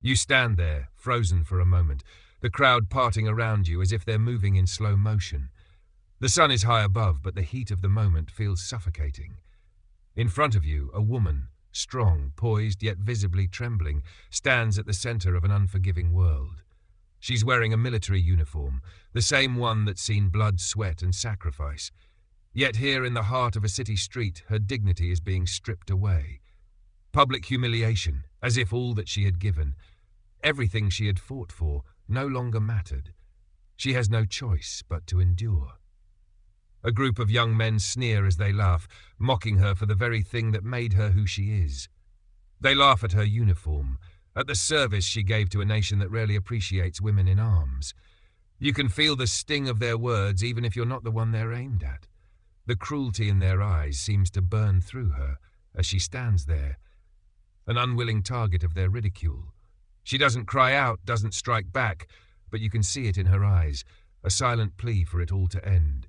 You stand there, frozen for a moment, the crowd parting around you as if they're moving in slow motion. The sun is high above, but the heat of the moment feels suffocating. In front of you, a woman, strong, poised, yet visibly trembling, stands at the center of an unforgiving world. She's wearing a military uniform, the same one that's seen blood, sweat, and sacrifice. Yet here in the heart of a city street, her dignity is being stripped away. Public humiliation, as if all that she had given, everything she had fought for, no longer mattered. She has no choice but to endure. A group of young men sneer as they laugh, mocking her for the very thing that made her who she is. They laugh at her uniform, at the service she gave to a nation that rarely appreciates women in arms. You can feel the sting of their words even if you're not the one they're aimed at. The cruelty in their eyes seems to burn through her as she stands there, an unwilling target of their ridicule. She doesn't cry out, doesn't strike back, but you can see it in her eyes, a silent plea for it all to end.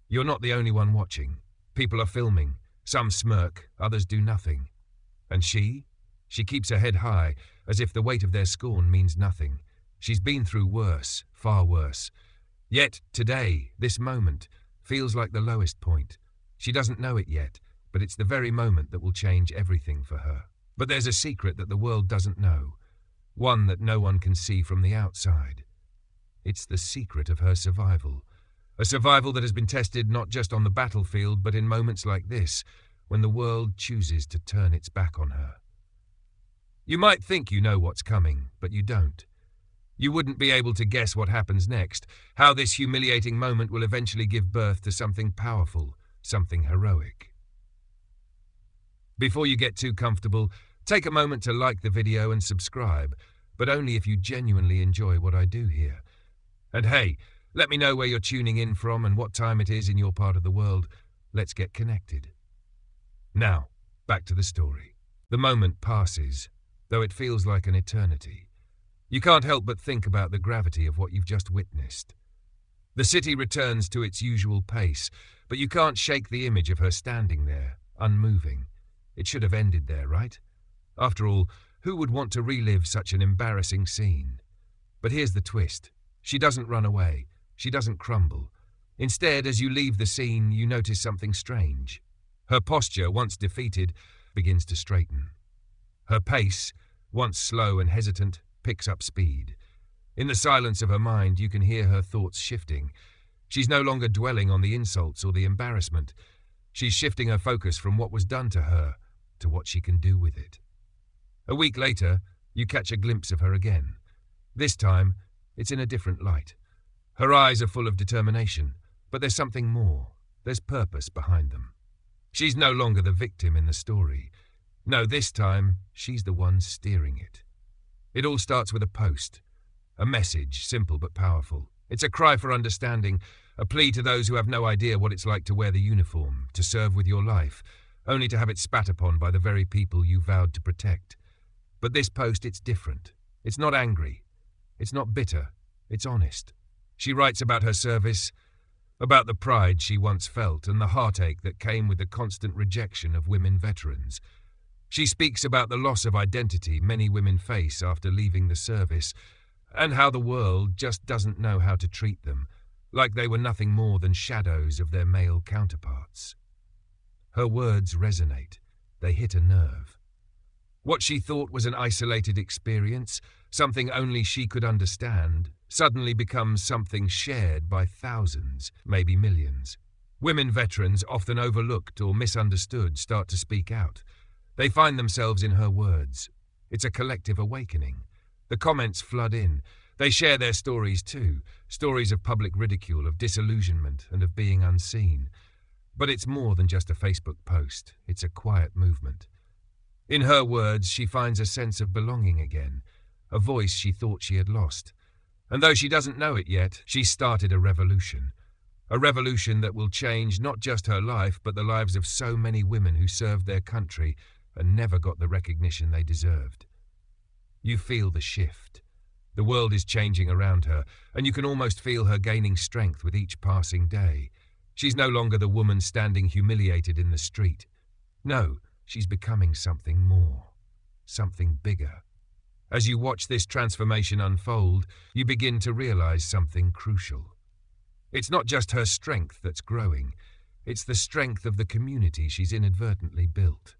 You're not the only one watching. People are filming. Some smirk, others do nothing. And she keeps her head high, as if the weight of their scorn means nothing. She's been through worse, far worse. Yet today, this moment, feels like the lowest point. She doesn't know it yet, but it's the very moment that will change everything for her. But there's a secret that the world doesn't know, one that no one can see from the outside. It's the secret of her survival. A survival that has been tested not just on the battlefield, but in moments like this, when the world chooses to turn its back on her. You might think you know what's coming, but you don't. You wouldn't be able to guess what happens next, how this humiliating moment will eventually give birth to something powerful, something heroic. Before you get too comfortable, take a moment to like the video and subscribe, but only if you genuinely enjoy what I do here. And hey, let me know where you're tuning in from and what time it is in your part of the world. Let's get connected. Now, back to the story. The moment passes, though it feels like an eternity. You can't help but think about the gravity of what you've just witnessed. The city returns to its usual pace, but you can't shake the image of her standing there, unmoving. It should have ended there, right? After all, who would want to relive such an embarrassing scene? But here's the twist. She doesn't run away. She doesn't crumble. Instead, as you leave the scene, you notice something strange. Her posture, once defeated, begins to straighten. Her pace, once slow and hesitant, picks up speed. In the silence of her mind, you can hear her thoughts shifting. She's no longer dwelling on the insults or the embarrassment. She's shifting her focus from what was done to her to what she can do with it. A week later, you catch a glimpse of her again. This time, it's in a different light. Her eyes are full of determination, but there's something more. There's purpose behind them. She's no longer the victim in the story. No, this time, she's the one steering it. It all starts with a post. A message, simple but powerful. It's a cry for understanding, a plea to those who have no idea what it's like to wear the uniform, to serve with your life, only to have it spat upon by the very people you vowed to protect. But this post, it's different. It's not angry. It's not bitter. It's honest. She writes about her service, about the pride she once felt and the heartache that came with the constant rejection of women veterans. She speaks about the loss of identity many women face after leaving the service, and how the world just doesn't know how to treat them, like they were nothing more than shadows of their male counterparts. Her words resonate. They hit a nerve. What she thought was an isolated experience, something only she could understand, suddenly becomes something shared by thousands, maybe millions. Women veterans, often overlooked or misunderstood, start to speak out. They find themselves in her words. It's a collective awakening. The comments flood in. They share their stories too, stories of public ridicule, of disillusionment, and of being unseen. But it's more than just a Facebook post. It's a quiet movement. In her words, she finds a sense of belonging again, a voice she thought she had lost. And though she doesn't know it yet, she's started a revolution that will change not just her life, but the lives of so many women who served their country and never got the recognition they deserved. You feel the shift. The world is changing around her, and you can almost feel her gaining strength with each passing day. She's no longer the woman standing humiliated in the street. No, she's becoming something more, something bigger. As you watch this transformation unfold, you begin to realize something crucial. It's not just her strength that's growing, it's the strength of the community she's inadvertently built.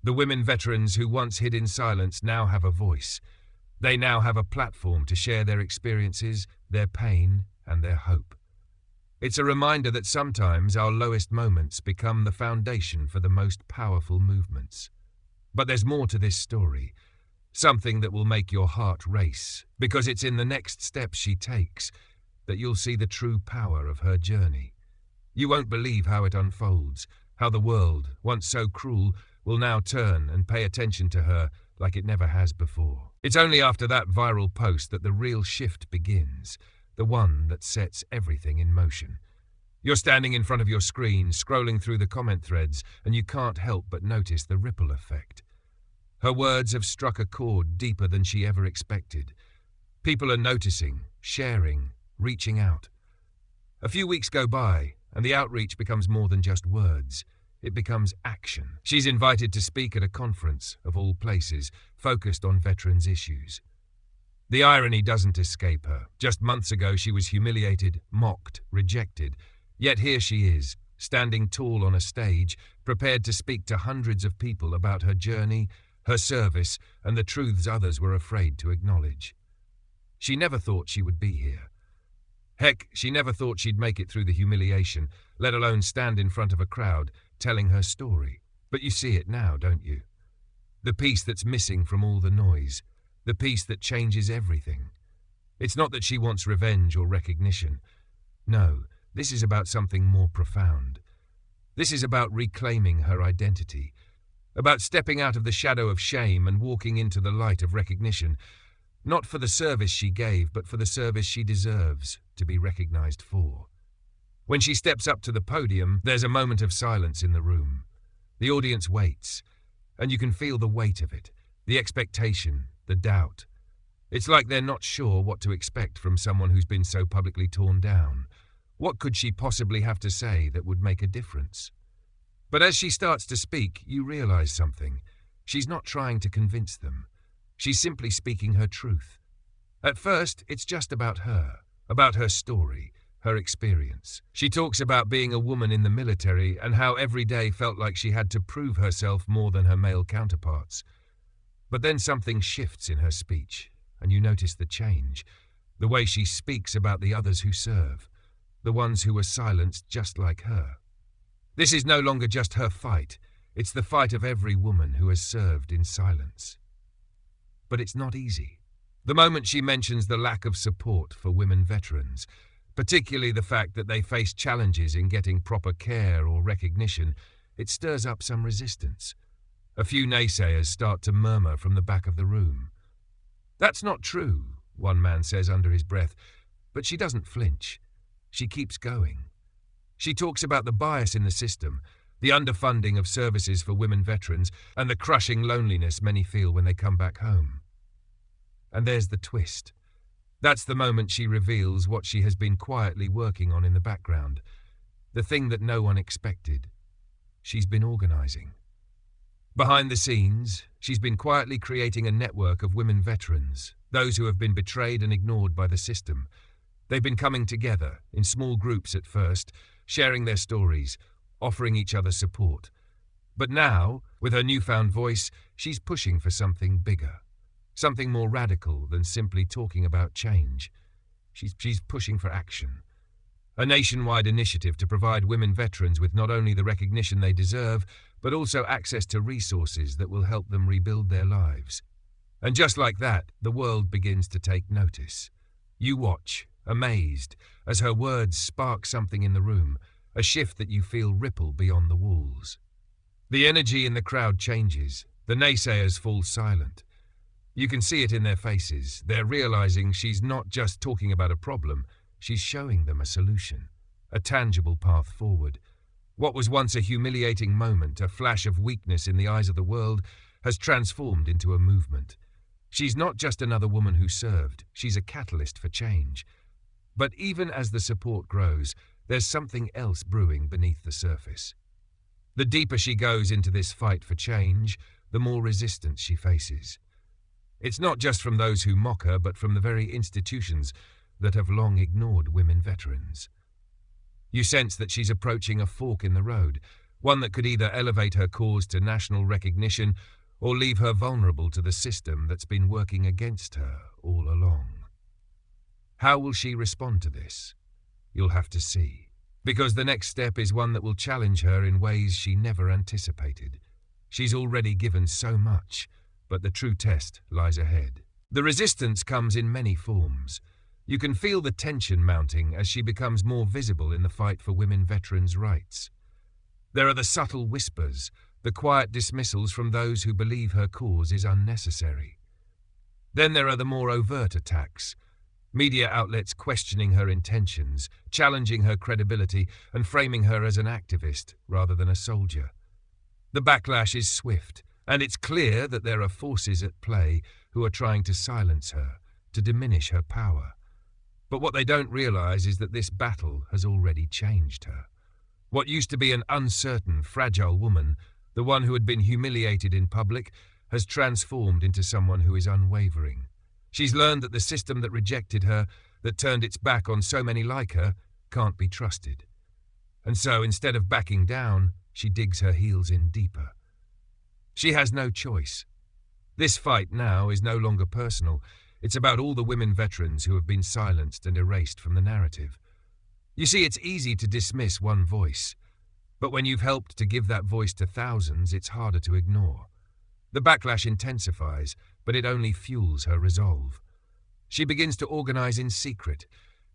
The women veterans who once hid in silence now have a voice. They now have a platform to share their experiences, their pain, and their hope. It's a reminder that sometimes our lowest moments become the foundation for the most powerful movements. But there's more to this story, something that will make your heart race, because it's in the next steps she takes that you'll see the true power of her journey. You won't believe how it unfolds, how the world, once so cruel, will now turn and pay attention to her like it never has before. It's only after that viral post that the real shift begins, the one that sets everything in motion. You're standing in front of your screen, scrolling through the comment threads, and you can't help but notice the ripple effect. Her words have struck a chord deeper than she ever expected. People are noticing, sharing, reaching out. A few weeks go by, and the outreach becomes more than just words. It becomes action. She's invited to speak at a conference, of all places, focused on veterans' issues. The irony doesn't escape her. Just months ago she was humiliated, mocked, rejected. Yet here she is, standing tall on a stage, prepared to speak to hundreds of people about her journey, her service, and the truths others were afraid to acknowledge. She never thought she would be here. Heck, she never thought she'd make it through the humiliation, let alone stand in front of a crowd, telling her story. But you see it now, don't you? The piece that's missing from all the noise, the piece that changes everything. It's not that she wants revenge or recognition. No, this is about something more profound. This is about reclaiming her identity, about stepping out of the shadow of shame and walking into the light of recognition, not for the service she gave, but for the service she deserves to be recognized for. When she steps up to the podium, there's a moment of silence in the room. The audience waits, and you can feel the weight of it, the expectation, the doubt. It's like they're not sure what to expect from someone who's been so publicly torn down. What could she possibly have to say that would make a difference? But as she starts to speak, you realize something. She's not trying to convince them. She's simply speaking her truth. At first, it's just about her story, her experience. She talks about being a woman in the military and how every day felt like she had to prove herself more than her male counterparts. But then something shifts in her speech, and you notice the change, the way she speaks about the others who serve, the ones who were silenced just like her. This is no longer just her fight, it's the fight of every woman who has served in silence. But it's not easy. The moment she mentions the lack of support for women veterans, particularly the fact that they face challenges in getting proper care or recognition, it stirs up some resistance. A few naysayers start to murmur from the back of the room. "That's not true," one man says under his breath, but she doesn't flinch. She keeps going. She talks about the bias in the system, the underfunding of services for women veterans, and the crushing loneliness many feel when they come back home. And there's the twist. That's the moment she reveals what she has been quietly working on in the background, the thing that no one expected. She's been organizing. Behind the scenes, she's been quietly creating a network of women veterans, those who have been betrayed and ignored by the system. They've been coming together, in small groups at first, sharing their stories, offering each other support. But now, with her newfound voice, she's pushing for something bigger, something more radical than simply talking about change. She's pushing for action. A nationwide initiative to provide women veterans with not only the recognition they deserve, but also access to resources that will help them rebuild their lives. And just like that, the world begins to take notice. You watch, amazed, as her words spark something in the room, a shift that you feel ripple beyond the walls. The energy in the crowd changes. The naysayers fall silent. You can see it in their faces. They're realizing she's not just talking about a problem, she's showing them a solution, a tangible path forward. What was once a humiliating moment, a flash of weakness in the eyes of the world, has transformed into a movement. She's not just another woman who served, she's a catalyst for change. But even as the support grows, there's something else brewing beneath the surface. The deeper she goes into this fight for change, the more resistance she faces. It's not just from those who mock her, but from the very institutions that have long ignored women veterans. You sense that she's approaching a fork in the road, one that could either elevate her cause to national recognition or leave her vulnerable to the system that's been working against her all along. How will she respond to this? You'll have to see, because the next step is one that will challenge her in ways she never anticipated. She's already given so much, but the true test lies ahead. The resistance comes in many forms. You can feel the tension mounting as she becomes more visible in the fight for women veterans' rights. There are the subtle whispers, the quiet dismissals from those who believe her cause is unnecessary. Then there are the more overt attacks, media outlets questioning her intentions, challenging her credibility, and framing her as an activist rather than a soldier. The backlash is swift, and it's clear that there are forces at play who are trying to silence her, to diminish her power. But what they don't realize is that this battle has already changed her. What used to be an uncertain, fragile woman, the one who had been humiliated in public, has transformed into someone who is unwavering. She's learned that the system that rejected her, that turned its back on so many like her, can't be trusted. And so, instead of backing down, she digs her heels in deeper. She has no choice. This fight now is no longer personal. It's about all the women veterans who have been silenced and erased from the narrative. You see, it's easy to dismiss one voice, but when you've helped to give that voice to thousands, it's harder to ignore. The backlash intensifies, but it only fuels her resolve. She begins to organize in secret,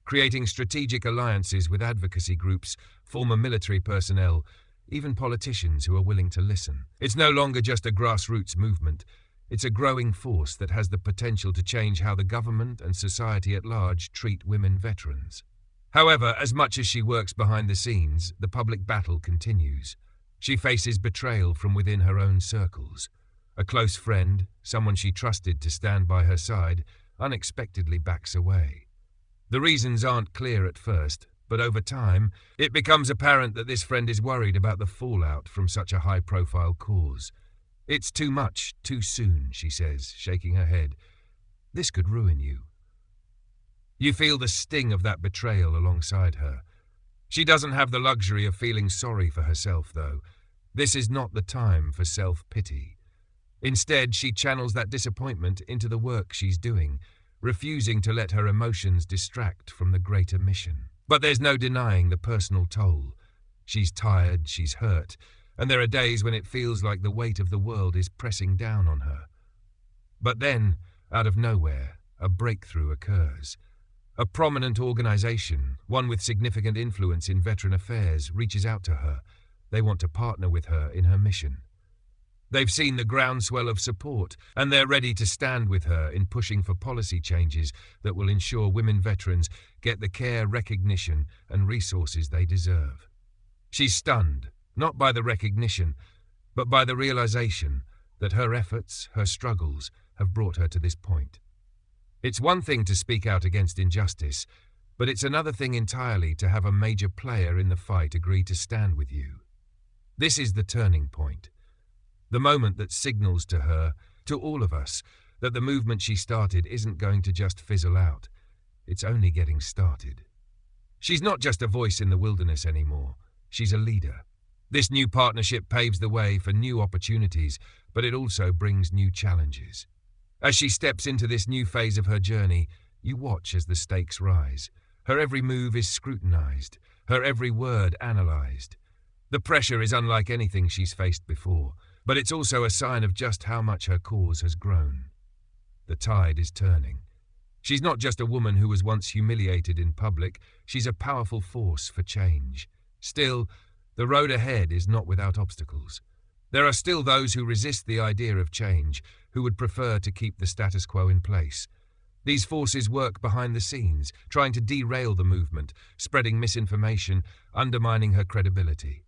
creating strategic alliances with advocacy groups, former military personnel, even politicians who are willing to listen. It's no longer just a grassroots movement. It's a growing force that has the potential to change how the government and society at large treat women veterans. However, as much as she works behind the scenes, the public battle continues. She faces betrayal from within her own circles. A close friend, someone she trusted to stand by her side, unexpectedly backs away. The reasons aren't clear at first, but over time, it becomes apparent that this friend is worried about the fallout from such a high-profile cause. "It's too much, too soon," she says, shaking her head. "This could ruin you." You feel the sting of that betrayal alongside her. She doesn't have the luxury of feeling sorry for herself, though. This is not the time for self-pity. Instead, she channels that disappointment into the work she's doing, refusing to let her emotions distract from the greater mission. But there's no denying the personal toll. She's tired, she's hurt, and there are days when it feels like the weight of the world is pressing down on her. But then, out of nowhere, a breakthrough occurs. A prominent organization, one with significant influence in veteran affairs, reaches out to her. They want to partner with her in her mission. They've seen the groundswell of support, and they're ready to stand with her in pushing for policy changes that will ensure women veterans get the care, recognition, and resources they deserve. She's stunned, not by the recognition, but by the realization that her efforts, her struggles, have brought her to this point. It's one thing to speak out against injustice, but it's another thing entirely to have a major player in the fight agree to stand with you. This is the turning point. The moment that signals to her, to all of us, that the movement she started isn't going to just fizzle out. It's only getting started. She's not just a voice in the wilderness anymore. She's a leader. This new partnership paves the way for new opportunities, but it also brings new challenges. As she steps into this new phase of her journey, you watch as the stakes rise. Her every move is scrutinized, her every word analyzed. The pressure is unlike anything she's faced before, but it's also a sign of just how much her cause has grown. The tide is turning. She's not just a woman who was once humiliated in public, she's a powerful force for change. Still, the road ahead is not without obstacles. There are still those who resist the idea of change, who would prefer to keep the status quo in place. These forces work behind the scenes, trying to derail the movement, spreading misinformation, undermining her credibility.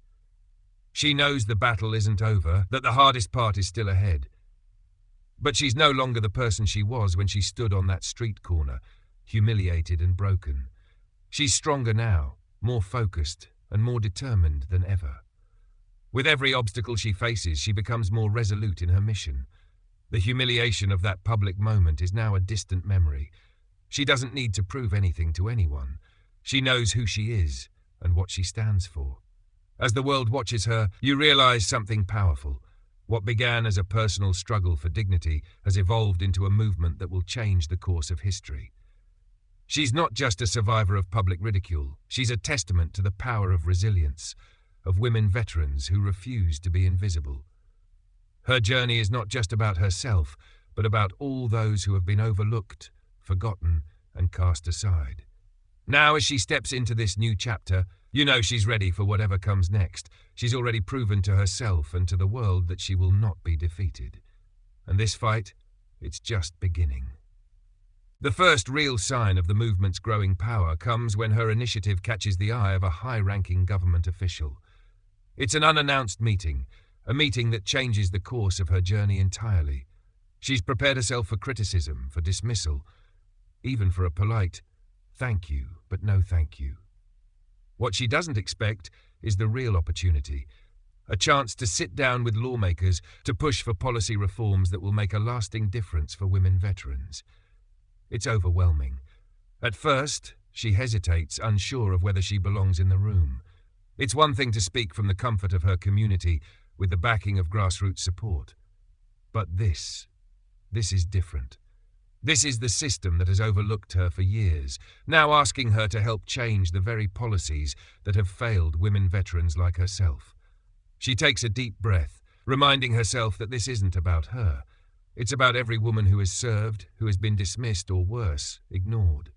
She knows the battle isn't over, that the hardest part is still ahead. But she's no longer the person she was when she stood on that street corner, humiliated and broken. She's stronger now, more focused and more determined than ever. With every obstacle she faces, she becomes more resolute in her mission. The humiliation of that public moment is now a distant memory. She doesn't need to prove anything to anyone. She knows who she is and what she stands for. As the world watches her, you realize something powerful. What began as a personal struggle for dignity has evolved into a movement that will change the course of history. She's not just a survivor of public ridicule. She's a testament to the power of resilience, of women veterans who refuse to be invisible. Her journey is not just about herself, but about all those who have been overlooked, forgotten, and cast aside. Now, as she steps into this new chapter, you know she's ready for whatever comes next. She's already proven to herself and to the world that she will not be defeated. And this fight, it's just beginning. The first real sign of the movement's growing power comes when her initiative catches the eye of a high-ranking government official. It's an unannounced meeting, a meeting that changes the course of her journey entirely. She's prepared herself for criticism, for dismissal, even for a polite, "Thank you, but no thank you." What she doesn't expect is the real opportunity, a chance to sit down with lawmakers to push for policy reforms that will make a lasting difference for women veterans. It's overwhelming. At first, she hesitates, unsure of whether she belongs in the room. It's one thing to speak from the comfort of her community with the backing of grassroots support. But this is different. This is the system that has overlooked her for years, now asking her to help change the very policies that have failed women veterans like herself. She takes a deep breath, reminding herself that this isn't about her. It's about every woman who has served, who has been dismissed or worse, ignored.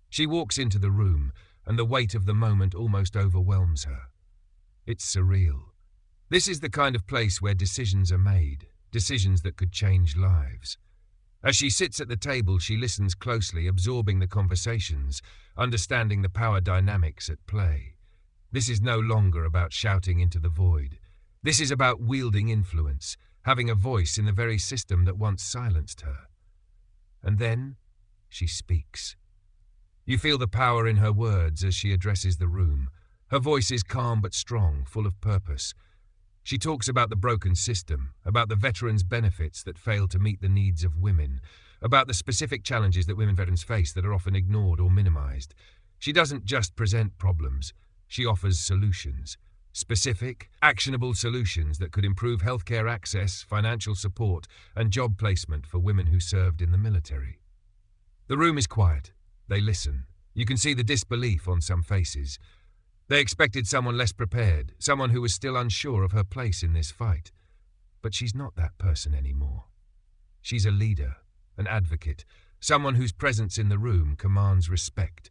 She walks into the room, and the weight of the moment almost overwhelms her. It's surreal. This is the kind of place where decisions are made, decisions that could change lives. As she sits at the table, she listens closely, absorbing the conversations, understanding the power dynamics at play. This is no longer about shouting into the void. This is about wielding influence, having a voice in the very system that once silenced her. And then she speaks. You feel the power in her words as she addresses the room. Her voice is calm but strong, full of purpose. She talks about the broken system, about the veterans' benefits that fail to meet the needs of women, about the specific challenges that women veterans face that are often ignored or minimized. She doesn't just present problems, she offers solutions. Specific, actionable solutions that could improve healthcare access, financial support, and job placement for women who served in the military. The room is quiet. They listen. You can see the disbelief on some faces. They expected someone less prepared, someone who was still unsure of her place in this fight. But she's not that person anymore. She's a leader, an advocate, someone whose presence in the room commands respect.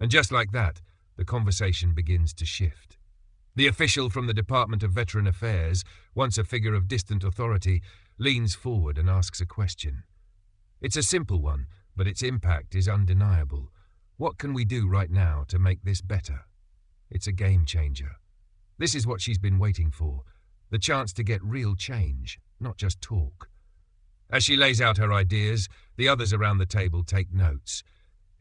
And just like that, the conversation begins to shift. The official from the Department of Veteran Affairs, once a figure of distant authority, leans forward and asks a question. It's a simple one, but its impact is undeniable. What can we do right now to make this better? It's a game changer. This is what she's been waiting for, the chance to get real change, not just talk. As she lays out her ideas, the others around the table take notes.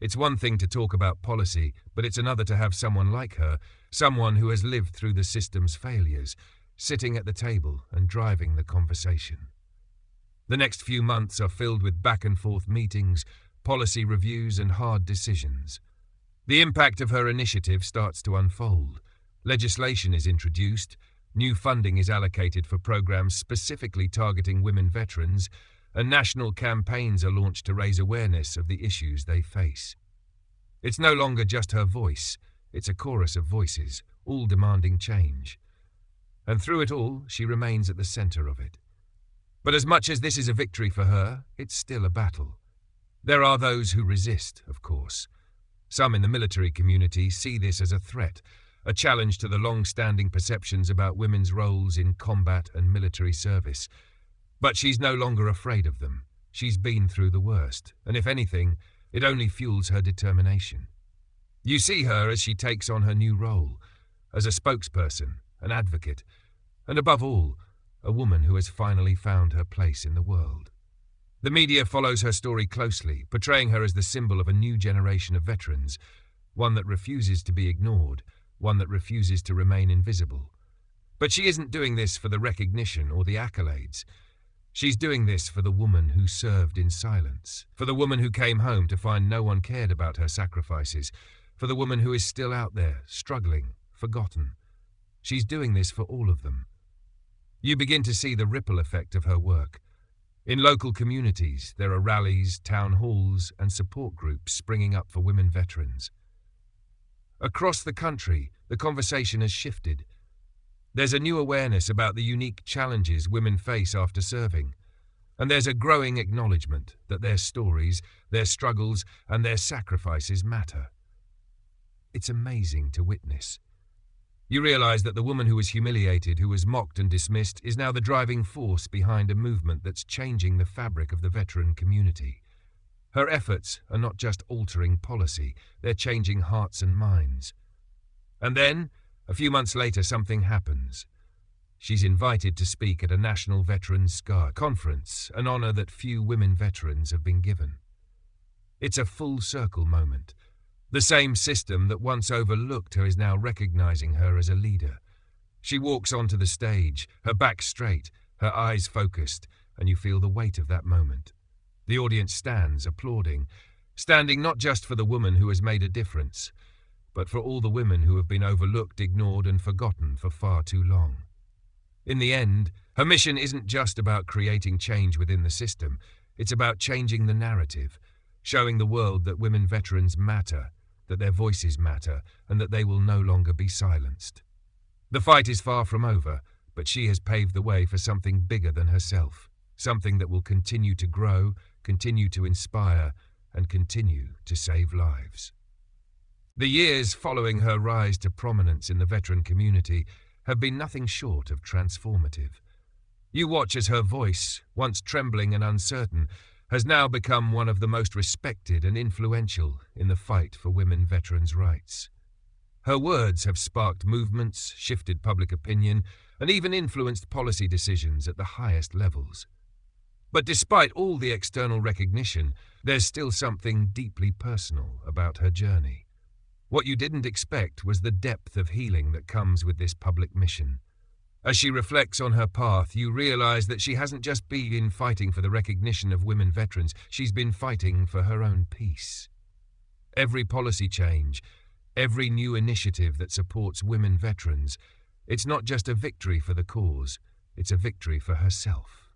It's one thing to talk about policy, but it's another to have someone like her, someone who has lived through the system's failures, sitting at the table and driving the conversation. The next few months are filled with back-and-forth meetings, policy reviews, and hard decisions. The impact of her initiative starts to unfold. Legislation is introduced, new funding is allocated for programs specifically targeting women veterans, and national campaigns are launched to raise awareness of the issues they face. It's no longer just her voice, it's a chorus of voices, all demanding change. And through it all, she remains at the center of it. But as much as this is a victory for her, it's still a battle. There are those who resist, of course. Some in the military community see this as a threat, a challenge to the long-standing perceptions about women's roles in combat and military service. But she's no longer afraid of them. She's been through the worst, and if anything, it only fuels her determination. You see her as she takes on her new role, as a spokesperson, an advocate, and above all, a woman who has finally found her place in the world. The media follows her story closely, portraying her as the symbol of a new generation of veterans, one that refuses to be ignored, one that refuses to remain invisible. But she isn't doing this for the recognition or the accolades. She's doing this for the woman who served in silence, for the woman who came home to find no one cared about her sacrifices, for the woman who is still out there, struggling, forgotten. She's doing this for all of them. You begin to see the ripple effect of her work. In local communities, there are rallies, town halls, and support groups springing up for women veterans. Across the country, the conversation has shifted. There's a new awareness about the unique challenges women face after serving, and there's a growing acknowledgement that their stories, their struggles, and their sacrifices matter. It's amazing to witness. You realize that the woman who was humiliated, who was mocked and dismissed, is now the driving force behind a movement that's changing the fabric of the veteran community. Her efforts are not just altering policy, they're changing hearts and minds. And then, a few months later, something happens. She's invited to speak at a National Veterans Scar Conference, an honor that few women veterans have been given. It's a full circle moment. The same system that once overlooked her is now recognizing her as a leader. She walks onto the stage, her back straight, her eyes focused, and you feel the weight of that moment. The audience stands, applauding, standing not just for the woman who has made a difference, but for all the women who have been overlooked, ignored, and forgotten for far too long. In the end, her mission isn't just about creating change within the system, it's about changing the narrative, showing the world that women veterans matter, that their voices matter, and that they will no longer be silenced. The fight is far from over, but she has paved the way for something bigger than herself, something that will continue to grow, continue to inspire, and continue to save lives. The years following her rise to prominence in the veteran community have been nothing short of transformative. You watch as her voice, once trembling and uncertain, has now become one of the most respected and influential in the fight for women veterans' rights. Her words have sparked movements, shifted public opinion, and even influenced policy decisions at the highest levels. But despite all the external recognition, there's still something deeply personal about her journey. What you didn't expect was the depth of healing that comes with this public mission. As she reflects on her path, you realize that she hasn't just been fighting for the recognition of women veterans, she's been fighting for her own peace. Every policy change, every new initiative that supports women veterans, it's not just a victory for the cause, it's a victory for herself.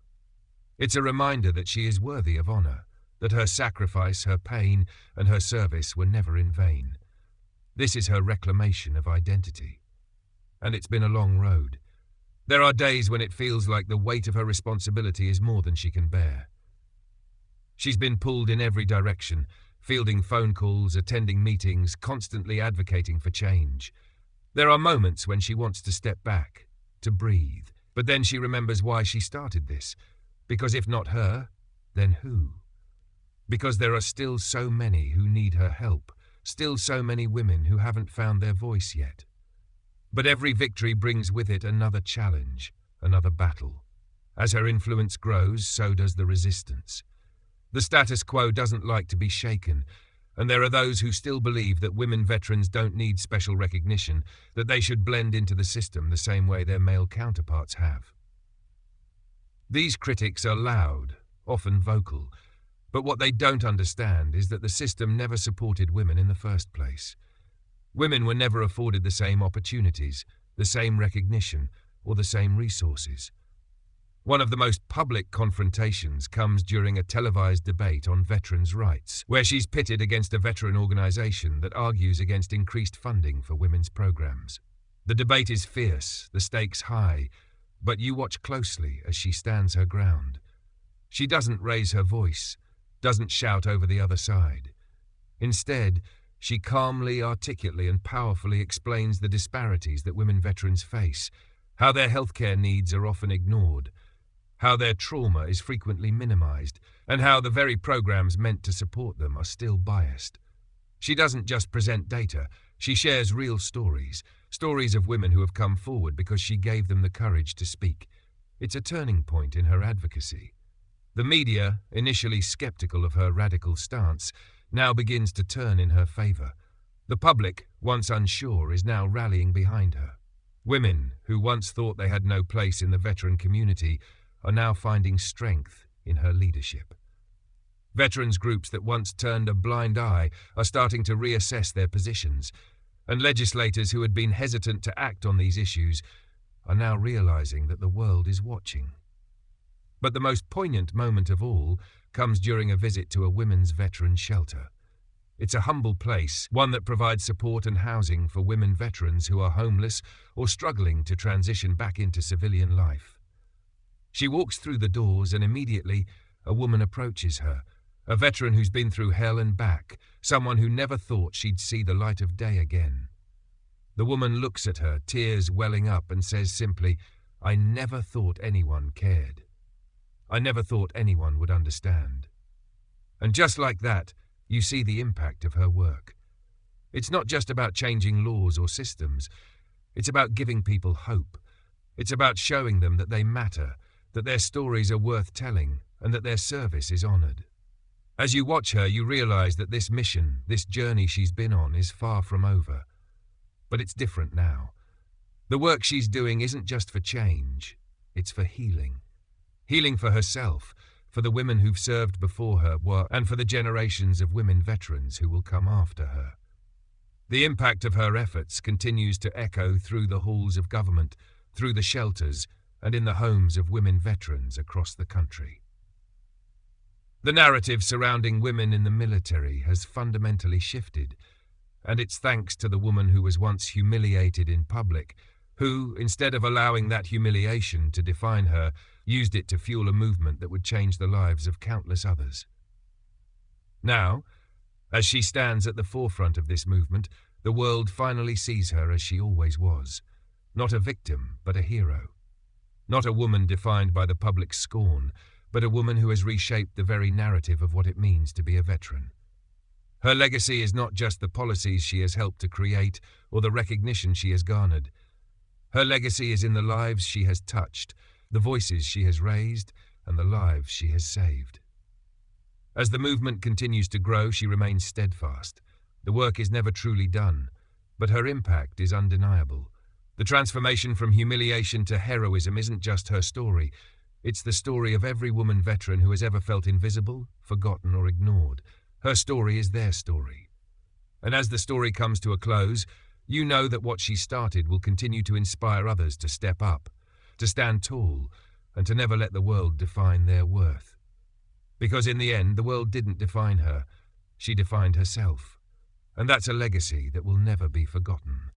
It's a reminder that she is worthy of honor, that her sacrifice, her pain, and her service were never in vain. This is her reclamation of identity. And it's been a long road. There are days when it feels like the weight of her responsibility is more than she can bear. She's been pulled in every direction, fielding phone calls, attending meetings, constantly advocating for change. There are moments when she wants to step back, to breathe, but then she remembers why she started this. Because if not her, then who? Because there are still so many who need her help, still so many women who haven't found their voice yet. But every victory brings with it another challenge, another battle. As her influence grows, so does the resistance. The status quo doesn't like to be shaken, and there are those who still believe that women veterans don't need special recognition, that they should blend into the system the same way their male counterparts have. These critics are loud, often vocal, but what they don't understand is that the system never supported women in the first place. Women were never afforded the same opportunities, the same recognition, or the same resources. One of the most public confrontations comes during a televised debate on veterans' rights, where she's pitted against a veteran organization that argues against increased funding for women's programs. The debate is fierce, the stakes high, but you watch closely as she stands her ground. She doesn't raise her voice, doesn't shout over the other side. Instead, she calmly, articulately, and powerfully explains the disparities that women veterans face, how their healthcare needs are often ignored, how their trauma is frequently minimized, and how the very programs meant to support them are still biased. She doesn't just present data, she shares real stories, stories of women who have come forward because she gave them the courage to speak. It's a turning point in her advocacy. The media, initially skeptical of her radical stance, now begins to turn in her favor. The public, once unsure, is now rallying behind her. Women, who once thought they had no place in the veteran community, are now finding strength in her leadership. Veterans groups that once turned a blind eye are starting to reassess their positions, and legislators who had been hesitant to act on these issues are now realizing that the world is watching. But the most poignant moment of all comes during a visit to a women's veteran shelter. It's a humble place, one that provides support and housing for women veterans who are homeless or struggling to transition back into civilian life. She walks through the doors and immediately a woman approaches her, a veteran who's been through hell and back, someone who never thought she'd see the light of day again. The woman looks at her, tears welling up, and says simply, "I never thought anyone cared. I never thought anyone would understand." And just like that, you see the impact of her work. It's not just about changing laws or systems. It's about giving people hope. It's about showing them that they matter, that their stories are worth telling, and that their service is honored. As you watch her, you realize that this mission, this journey she's been on, is far from over. But it's different now. The work she's doing isn't just for change, it's for healing. Healing for herself, for the women who've served before her, and for the generations of women veterans who will come after her. The impact of her efforts continues to echo through the halls of government, through the shelters, and in the homes of women veterans across the country. The narrative surrounding women in the military has fundamentally shifted, and it's thanks to the woman who was once humiliated in public, who, instead of allowing that humiliation to define her, used it to fuel a movement that would change the lives of countless others. Now, as she stands at the forefront of this movement, the world finally sees her as she always was, not a victim, but a hero. Not a woman defined by the public's scorn, but a woman who has reshaped the very narrative of what it means to be a veteran. Her legacy is not just the policies she has helped to create or the recognition she has garnered. Her legacy is in the lives she has touched, the voices she has raised, and the lives she has saved. As the movement continues to grow, she remains steadfast. The work is never truly done, but her impact is undeniable. The transformation from humiliation to heroism isn't just her story. It's the story of every woman veteran who has ever felt invisible, forgotten, or ignored. Her story is their story. And as the story comes to a close, you know that what she started will continue to inspire others to step up, to stand tall, and to never let the world define their worth. Because in the end, the world didn't define her. She defined herself. And that's a legacy that will never be forgotten.